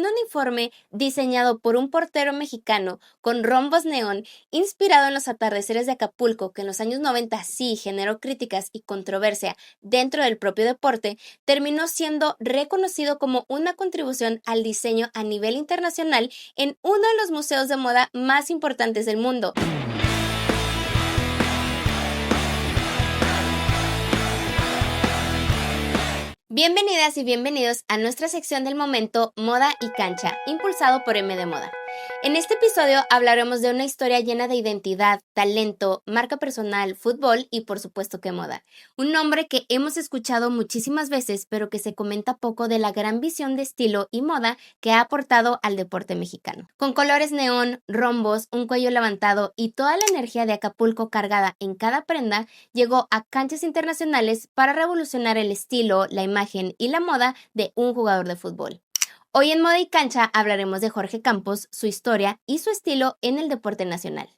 un uniforme diseñado por un portero mexicano con rombos neón inspirado en los atardeceres de Acapulco, que en los años 90 sí generó críticas y controversia dentro del propio deporte, terminó siendo reconocido como una contribución al diseño a nivel internacional en uno de los museos de moda más importantes del mundo. Bienvenidas y bienvenidos a nuestra sección del momento Moda y Cancha, impulsado por MD Moda. En este episodio hablaremos de una historia llena de identidad, talento, marca personal, fútbol y por supuesto que moda. Un nombre que hemos escuchado muchísimas veces, pero que se comenta poco de la gran visión de estilo y moda que ha aportado al deporte mexicano. Con colores neón, rombos, un cuello levantado y toda la energía de Acapulco cargada en cada prenda, llegó a canchas internacionales para revolucionar el estilo, la imagen y la moda de un jugador de fútbol. Hoy en Moda y Cancha hablaremos de Jorge Campos, su historia y su estilo en el deporte nacional.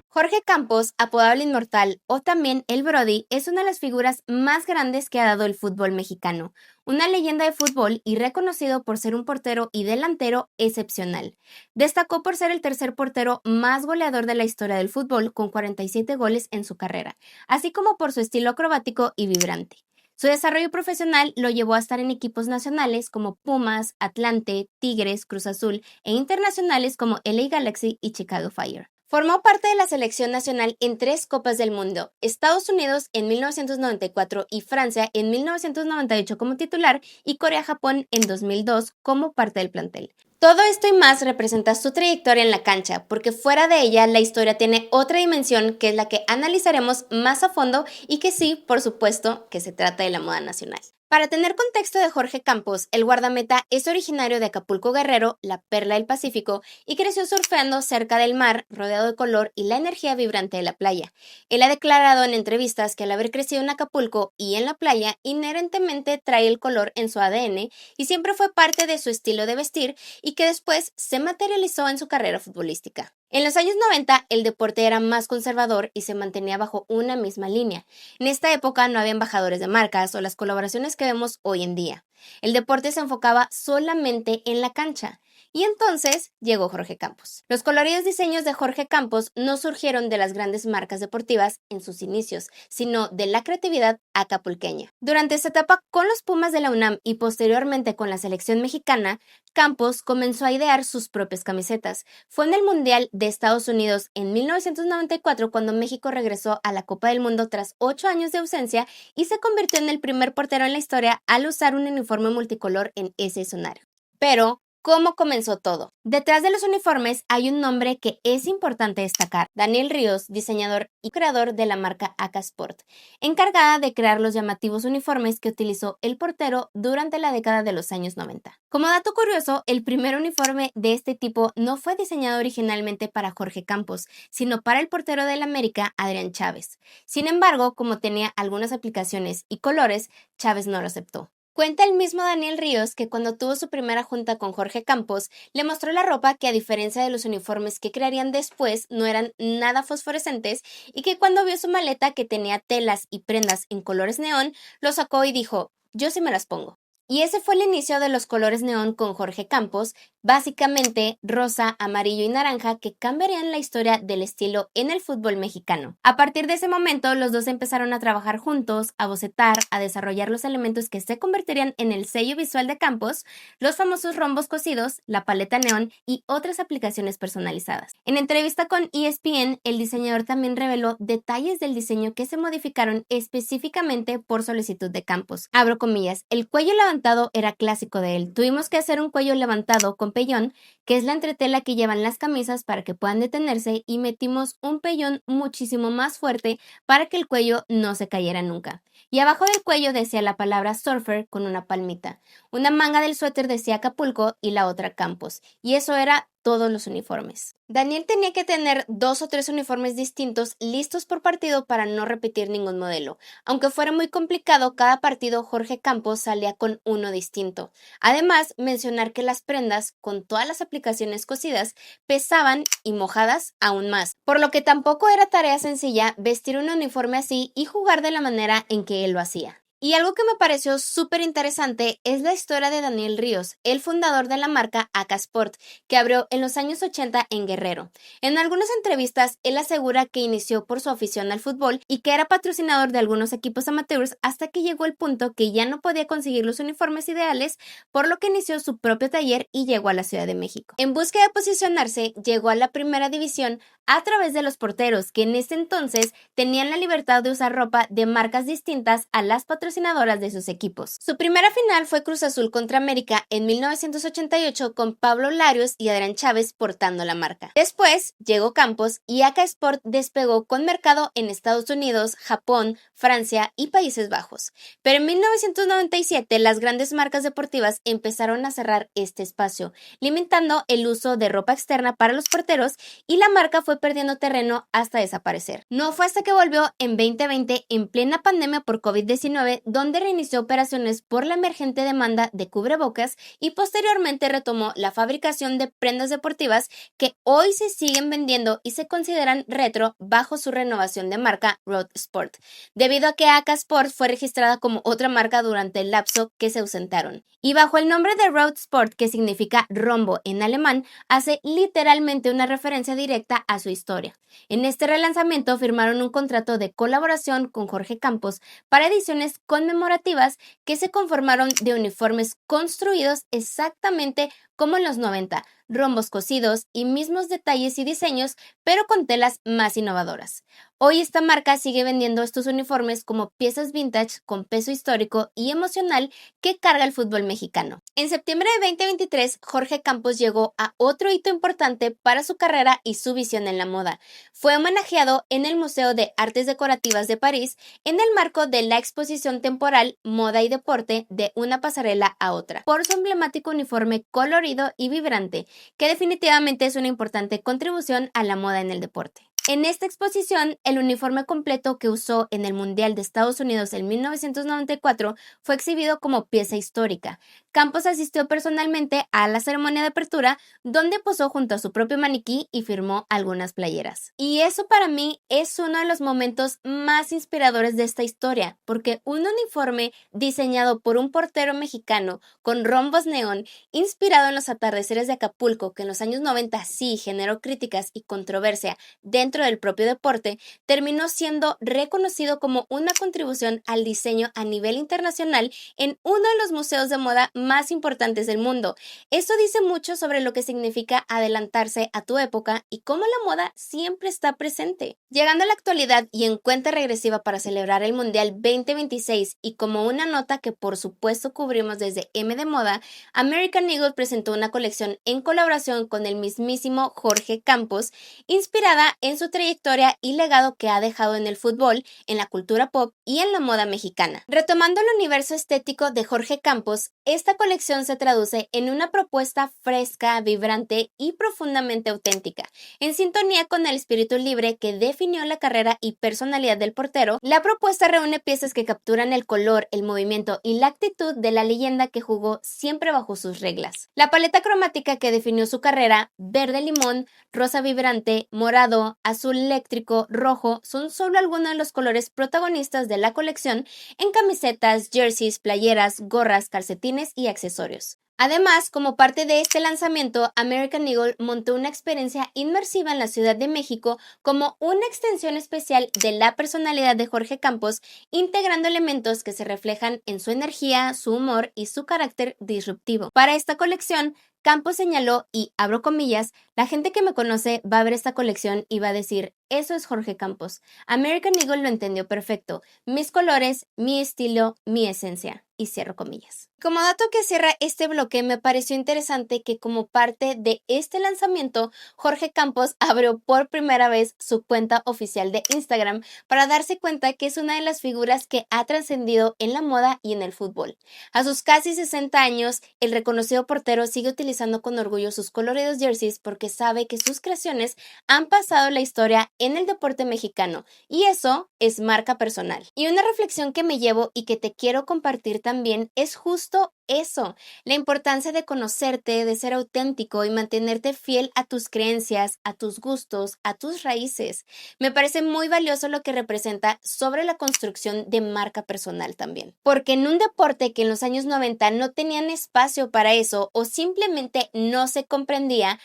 Jorge Campos, apodado el Inmortal o también el Brody, es una de las figuras más grandes que ha dado el fútbol mexicano. Una leyenda de fútbol y reconocido por ser un portero y delantero excepcional. Destacó por ser el tercer portero más goleador de la historia del fútbol, con 47 goles en su carrera, así como por su estilo acrobático y vibrante. Su desarrollo profesional lo llevó a estar en equipos nacionales como Pumas, Atlante, Tigres, Cruz Azul e internacionales como LA Galaxy y Chicago Fire. Formó parte de la selección nacional en 3 Copas del Mundo, Estados Unidos en 1994 y Francia en 1998 como titular y Corea-Japón en 2002 como parte del plantel. Todo esto y más representa su trayectoria en la cancha, porque fuera de ella la historia tiene otra dimensión que es la que analizaremos más a fondo y que sí, por supuesto, que se trata de la moda nacional. Para tener contexto de Jorge Campos, el guardameta es originario de Acapulco Guerrero, la perla del Pacífico, y creció surfeando cerca del mar, rodeado de color y la energía vibrante de la playa. Él ha declarado en entrevistas que al haber crecido en Acapulco y en la playa, inherentemente trae el color en su ADN y siempre fue parte de su estilo de vestir y que después se materializó en su carrera futbolística. En los años 90, el deporte era más conservador y se mantenía bajo una misma línea. En esta época no había embajadores de marcas o las colaboraciones que vemos hoy en día. El deporte se enfocaba solamente en la cancha. Y entonces llegó Jorge Campos. Los coloridos diseños de Jorge Campos no surgieron de las grandes marcas deportivas en sus inicios, sino de la creatividad acapulqueña. Durante esta etapa con los Pumas de la UNAM y posteriormente con la selección mexicana, Campos comenzó a idear sus propias camisetas. Fue en el Mundial de Estados Unidos en 1994 cuando México regresó a la Copa del Mundo tras 8 años de ausencia y se convirtió en el primer portero en la historia al usar un uniforme multicolor en ese escenario. Pero ¿cómo comenzó todo? Detrás de los uniformes hay un nombre que es importante destacar: Daniel Ríos, diseñador y creador de la marca AK Sport, encargada de crear los llamativos uniformes que utilizó el portero durante la década de los años 90. Como dato curioso, el primer uniforme de este tipo no fue diseñado originalmente para Jorge Campos, sino para el portero del América, Adrián Chávez. Sin embargo, como tenía algunas aplicaciones y colores, Chávez no lo aceptó. Cuenta el mismo Daniel Ríos que cuando tuvo su primera junta con Jorge Campos, le mostró la ropa que, a diferencia de los uniformes que crearían después, no eran nada fosforescentes, y que cuando vio su maleta que tenía telas y prendas en colores neón, lo sacó y dijo: "Yo sí me las pongo". Y ese fue el inicio de los colores neón con Jorge Campos, básicamente rosa, amarillo y naranja, que cambiarían la historia del estilo en el fútbol mexicano. A partir de ese momento, los dos empezaron a trabajar juntos, a bocetar, a desarrollar los elementos que se convertirían en el sello visual de Campos, los famosos rombos cosidos, la paleta neón y otras aplicaciones personalizadas. En entrevista con ESPN, el diseñador también reveló detalles del diseño que se modificaron específicamente por solicitud de Campos. Abro comillas: "El cuello levantado era clásico de él. Tuvimos que hacer un cuello levantado con pellón, que es la entretela que llevan las camisas para que puedan detenerse, y metimos un pellón muchísimo más fuerte para que el cuello no se cayera nunca. Y abajo del cuello decía la palabra surfer con una palmita. Una manga del suéter decía Acapulco y la otra Campos. Y eso era todos los uniformes". Daniel tenía que tener 2 o 3 uniformes distintos listos por partido para no repetir ningún modelo. Aunque fuera muy complicado, cada partido Jorge Campos salía con uno distinto. Además, mencionar que las prendas, con todas las aplicaciones cosidas, pesaban y mojadas aún más, por lo que tampoco era tarea sencilla vestir un uniforme así y jugar de la manera en que él lo hacía. Y algo que me pareció súper interesante es la historia de Daniel Ríos, el fundador de la marca AK Sport, que abrió en los años 80 en Guerrero. En algunas entrevistas, él asegura que inició por su afición al fútbol y que era patrocinador de algunos equipos amateurs hasta que llegó el punto que ya no podía conseguir los uniformes ideales, por lo que inició su propio taller y llegó a la Ciudad de México. En búsqueda de posicionarse, llegó a la primera división a través de los porteros, que en ese entonces tenían la libertad de usar ropa de marcas distintas a las patrocinadoras de sus equipos. Su primera final fue Cruz Azul contra América en 1988 con Pablo Larios y Adrián Chávez portando la marca. Después llegó Campos y AK Sport despegó con mercado en Estados Unidos, Japón, Francia y Países Bajos. Pero en 1997 las grandes marcas deportivas empezaron a cerrar este espacio, limitando el uso de ropa externa para los porteros y la marca fue perdiendo terreno hasta desaparecer. No fue hasta que volvió en 2020 en plena pandemia por COVID-19 donde reinició operaciones por la emergente demanda de cubrebocas y posteriormente retomó la fabricación de prendas deportivas que hoy se siguen vendiendo y se consideran retro bajo su renovación de marca Road Sport, debido a que AK Sport fue registrada como otra marca durante el lapso que se ausentaron. Y bajo el nombre de Road Sport, que significa rombo en alemán, hace literalmente una referencia directa a su historia. En este relanzamiento firmaron un contrato de colaboración con Jorge Campos para ediciones conmemorativas que se conformaron de uniformes construidos exactamente como en los 90, rombos cosidos y mismos detalles y diseños, pero con telas más innovadoras. Hoy esta marca sigue vendiendo estos uniformes como piezas vintage con peso histórico y emocional que carga el fútbol mexicano. En septiembre de 2023, Jorge Campos llegó a otro hito importante para su carrera y su visión en la moda. Fue homenajeado en el Museo de Artes Decorativas de París en el marco de la exposición temporal Moda y Deporte de una pasarela a otra, por su emblemático uniforme colorido y vibrante, que definitivamente es una importante contribución a la moda en el deporte. En esta exposición, el uniforme completo que usó en el Mundial de Estados Unidos en 1994 fue exhibido como pieza histórica. Campos asistió personalmente a la ceremonia de apertura, donde posó junto a su propio maniquí y firmó algunas playeras. Y eso para mí es uno de los momentos más inspiradores de esta historia, porque un uniforme diseñado por un portero mexicano con rombos neón, inspirado en los atardeceres de Acapulco, que en los años 90 sí generó críticas y controversia dentro del propio deporte, terminó siendo reconocido como una contribución al diseño a nivel internacional en uno de los museos de moda más importantes del mundo. Esto dice mucho sobre lo que significa adelantarse a tu época y cómo la moda siempre está presente. Llegando a la actualidad y en cuenta regresiva para celebrar el Mundial 2026 y como una nota que por supuesto cubrimos desde M de Moda, American Eagle presentó una colección en colaboración con el mismísimo Jorge Campos, inspirada en su trayectoria y legado que ha dejado en el fútbol, en la cultura pop y en la moda mexicana. Retomando el universo estético de Jorge Campos, esta colección se traduce en una propuesta fresca, vibrante y profundamente auténtica. En sintonía con el espíritu libre que definió la carrera y personalidad del portero, la propuesta reúne piezas que capturan el color, el movimiento y la actitud de la leyenda que jugó siempre bajo sus reglas. La paleta cromática que definió su carrera, verde limón, rosa vibrante, morado, azul eléctrico, rojo, son solo algunos de los colores protagonistas de la colección en camisetas, jerseys, playeras, gorras, calcetines y accesorios. Además, como parte de este lanzamiento, American Eagle montó una experiencia inmersiva en la Ciudad de México como una extensión especial de la personalidad de Jorge Campos, integrando elementos que se reflejan en su energía, su humor y su carácter disruptivo. Para esta colección, Campos señaló, y abro comillas, la gente que me conoce va a ver esta colección y va a decir, eso es Jorge Campos. American Eagle lo entendió perfecto. Mis colores, mi estilo, mi esencia. Y cierro comillas. Como dato que cierra este bloque, me pareció interesante que como parte de este lanzamiento, Jorge Campos abrió por primera vez su cuenta oficial de Instagram para darse cuenta que es una de las figuras que ha trascendido en la moda y en el fútbol. A sus casi 60 años, el reconocido portero sigue utilizando con orgullo sus coloridos jerseys porque sabe que sus creaciones han pasado la historia en el deporte mexicano, y eso es marca personal. Y una reflexión que me llevo y que te quiero compartir también es justo eso, la importancia de conocerte, de ser auténtico y mantenerte fiel a tus creencias, a tus gustos, a tus raíces. Me parece muy valioso lo que representa sobre la construcción de marca personal también. Porque en un deporte que en los años 90 no tenían espacio para eso o simplemente no se comprendía,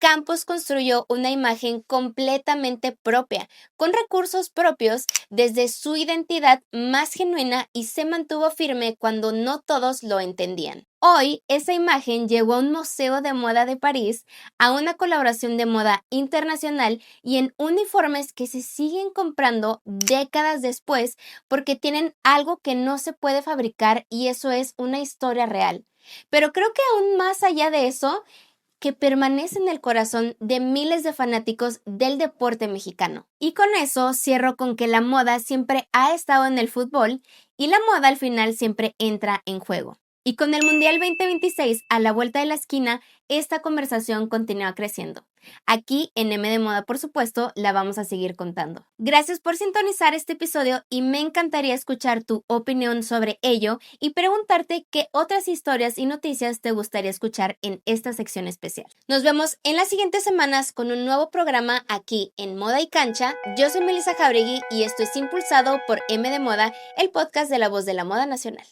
Campos construyó una imagen completamente propia, con recursos propios, desde su identidad más genuina y se mantuvo firme cuando no todos lo entendían. Hoy, esa imagen llegó a un museo de moda de París, a una colaboración de moda internacional y en uniformes que se siguen comprando décadas después porque tienen algo que no se puede fabricar y eso es una historia real. Pero creo que aún más allá de eso, que permanece en el corazón de miles de fanáticos del deporte mexicano. Y con eso cierro con que la moda siempre ha estado en el fútbol y la moda al final siempre entra en juego. Y con el Mundial 2026 a la vuelta de la esquina, esta conversación continúa creciendo. Aquí en M de Moda, por supuesto, la vamos a seguir contando. Gracias por sintonizar este episodio y me encantaría escuchar tu opinión sobre ello y preguntarte qué otras historias y noticias te gustaría escuchar en esta sección especial. Nos vemos en las siguientes semanas con un nuevo programa aquí en Moda y Cancha. Yo soy Melissa Jauregui y esto es impulsado por M de Moda, el podcast de La Voz de la Moda Nacional.